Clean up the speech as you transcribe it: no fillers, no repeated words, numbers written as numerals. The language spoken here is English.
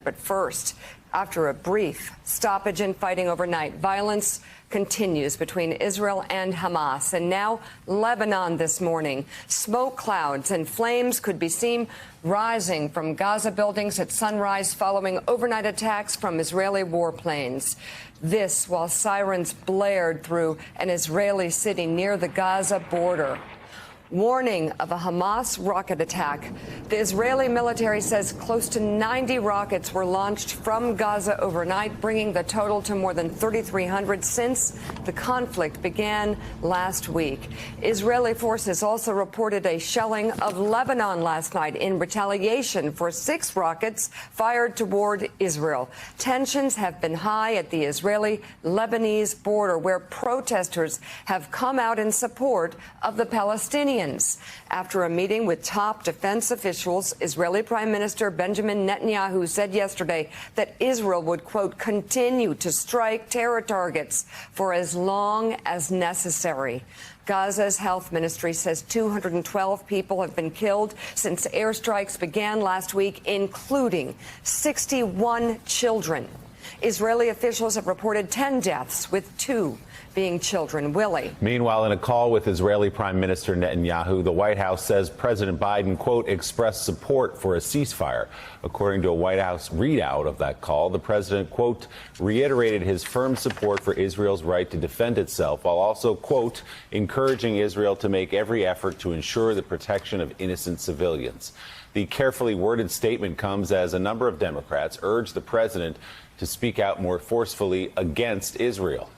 But first, after a brief stoppage in fighting overnight, violence continues between Israel and Hamas. And now Lebanon this morning. Smoke clouds and flames could be seen rising from Gaza buildings at sunrise following overnight attacks from Israeli warplanes. This while sirens blared through an Israeli city near the Gaza border. Warning of a Hamas rocket attack. The Israeli military says close to 90 rockets were launched from Gaza overnight, bringing the total to more than 3,300 since the conflict began last week. Israeli forces also reported a shelling of Lebanon last night in retaliation for 6 rockets fired toward Israel. Tensions have been high at the Israeli-Lebanese border, where protesters have come out in support of the Palestinians. After a meeting with top defense officials, Israeli Prime Minister Benjamin Netanyahu said yesterday that Israel would, quote, continue to strike terror targets for as long as necessary. Gaza's health ministry says 212 people have been killed since airstrikes began last week, including 61 children. Israeli officials have reported 10 deaths, with 2 being children. Willie. Meanwhile, in a call with Israeli Prime Minister Netanyahu, the White House says President Biden, quote, expressed support for a ceasefire. According to a White House readout of that call, the president, quote, reiterated his firm support for Israel's right to defend itself, while also, quote, encouraging Israel to make every effort to ensure the protection of innocent civilians. The carefully worded statement comes as a number of Democrats urge the president to speak out more forcefully against Israel.